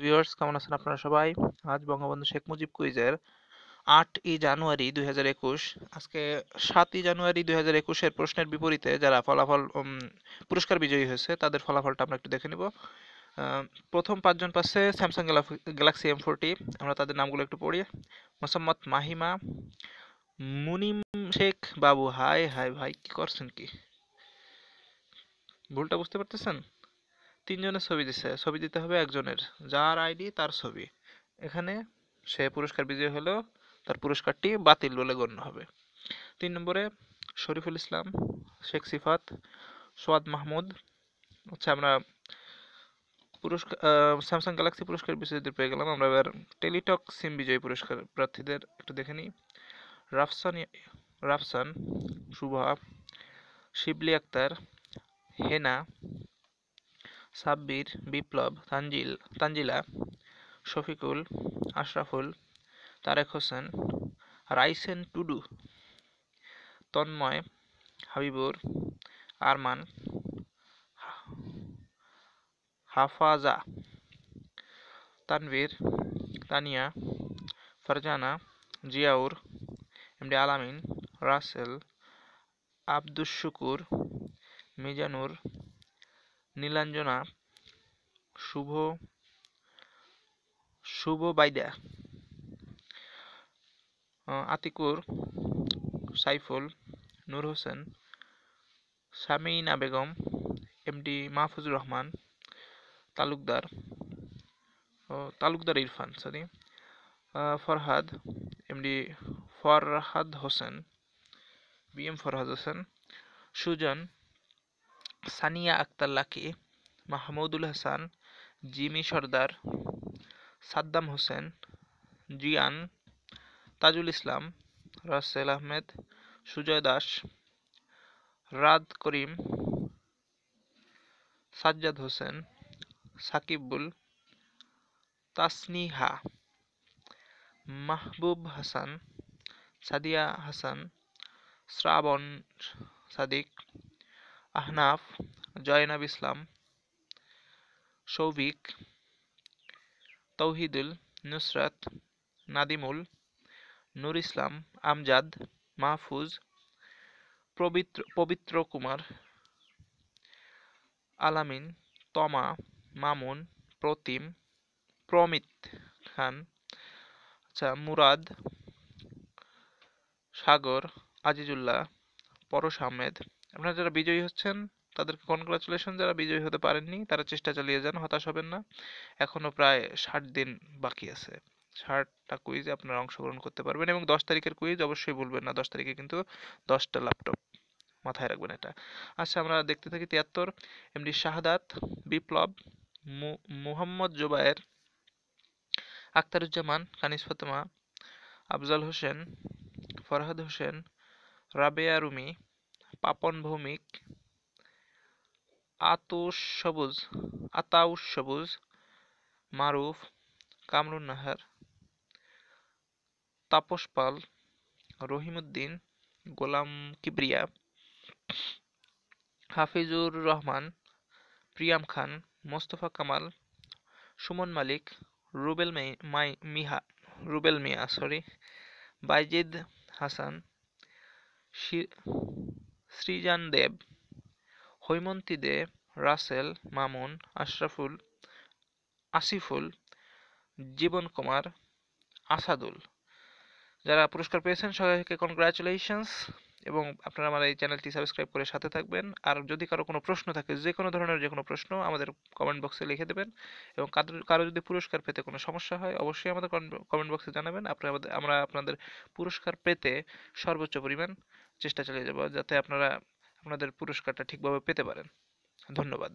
Viewers, কেমন আছেন আপনারা সবাই? আজ বঙ্গবন্ধু শেখ মুজিব কুইজের ৮ই জানুয়ারি ২০২১। আজকে ৭ই জানুয়ারি ২০২১ এর প্রশ্নের বিপরীতে যারা ফলাফল পুরস্কার বিজয়ী হয়েছে তাদের ফলাফলটা আমরা একটু দেখে নিব। প্রথম ৫ জন পাচ্ছে স্যামসাং গ্যালাক্সি M40। আমরা তাদের নামগুলো একটু পড়ি। মোসাম্মদ মাহিমা, মুনিম শেখ বাবু। হাই হাই ভাই, কি করছেন কি? ভুলটা বুঝতে পারতেছেন? ৩ জনের ছবি দিছে, ছবি দিতে হবে একজনের, যার আইডি তার ছবি। এখানে সে পুরস্কার বিজয়ী হলেও তার পুরস্কারটি বাতিল বলে গণ্য হবে। ৩ নম্বরে শরীফুল ইসলাম, শেখ সিফাত, সোয়াদ মাহমুদ। আচ্ছা, আমরা পুরস্কার স্যামসাং গ্যালাক্সি পুরস্কার বিজয়ীদের পেয়ে গেলাম। আমরা এবার টেলিটক সিম বিজয়ী পুরস্কার প্রার্থীদের একটু দেখে নিই। Rafsan Rafsan, Shuva, Shibli Akter, Hena, Sabbir, Biplob, Tanjila, Shafiqul, Ashraful, Tarek Hossain, Raisen Tudu, Tanmoy, Habibur, Arman, Hafaza, Tanvir, Tania, Farzana, Ziaur, MD Alamin, Rasel, Abdus Shukur, Mizanur, Nilanjana, Shuvo Shuvo Baida, Atikur, Saiful, Noor Hossain, Shamina Begum, MD Mahfuzur Rahman, Talukdar Talukdar Irfan, sorry, Farhad, MD Farhad Hossain, BM Farhad Hossain, Sujan, Sania Akter Lucky, Mahmudul Hasan, Jimmy Sardar, Saddam Hossain, Zian, Tajul ইসলাম, রাসেল আহমেদ, সুজয় দাস, রাদ করিম, সাজ্জাদ হোসেন, সাকিবুল, তাসনিহা, মাহবুব হাসান, সাদিয়া হাসান, শ্রাবণ সাদিক, আহনাফ, জয়নাব ইসলাম, সৌভিক, তৌহিদুল, নুসরাত, নাদিমুল, নূর ইসলাম, আমজাদ, মাহফুজ, পবিত্র কুমার, আলামিন, তমা, মামুন, প্রতিম, প্রমিত খান, আচ্ছা, মুরাদ, সাগর, আজিজুল্লাহ, পরশ আহমেদ। আপনারা যারা বিজয়ী হচ্ছেন তাদেরকে কনগ্রাচুলেশন। যারা বিজয়ী হতে পারেননি তারা চেষ্টা চালিয়ে যান, হতাশ হবেন না। এখনো প্রায় ৬০ দিন বাকি আছে। ৬০টা কুইজে আপনারা অংশগ্রহণ করতে পারবেন, এবং ১০ তারিখের কুইজ অবশ্যই ভুলবেন না। ১০ তারিখে কিন্তু 10টা ল্যাপটপ, মাথায় রাখবেন এটা। আচ্ছা, আমরা দেখতে থাকি। ৭৩, এমডি শাহাদাত, বিপ্লব, মুহাম্মদ জোবায়ের, আখতারুজ্জামান, কানিজ ফাতেমা, আফজাল হোসেন, ফরহাদ হোসেন, রাবেয়া রুমি, পাপন ভৌমিক, আতাউস সবুজ, মারুফ, কামরুন নাহার, তাপস পাল, রহিমউদ্দিন, গোলাম কিবরিয়া, হাফিজুর রহমান, প্রিয়াম খান, মোস্তফা কামাল, সুমন মালিক, রুবেল মিয়া, বাইজিদ হাসান, সৃজন দেব, হৈমন্তী দে, রাসেল, মামুন, আসিফুল, জীবন কুমার, আসাদুল। যারা পুরস্কার পেয়েছেন সবাইকে কনগ্রাচুলেশনস, এবং আপনারা আমার এই চ্যানেলটি সাবস্ক্রাইব করে সাথে থাকবেন। আর যদি কারো কোনো প্রশ্ন থাকে, যে কোনো ধরনের যে কোনো প্রশ্ন, আমাদের কমেন্ট বক্সে লিখে দেবেন। এবং কারো যদি পুরস্কার পেতে কোনো সমস্যা হয় অবশ্যই আমাদের কমেন্ট বক্সে জানাবেন। আমরা আপনাদের পুরস্কার পেতে সর্বোচ্চ পরিমাণ চেষ্টা চালিয়ে যাব, যাতে আপনারা আপনাদের পুরস্কারটা ঠিকভাবে পেতে পারেন। ধন্যবাদ।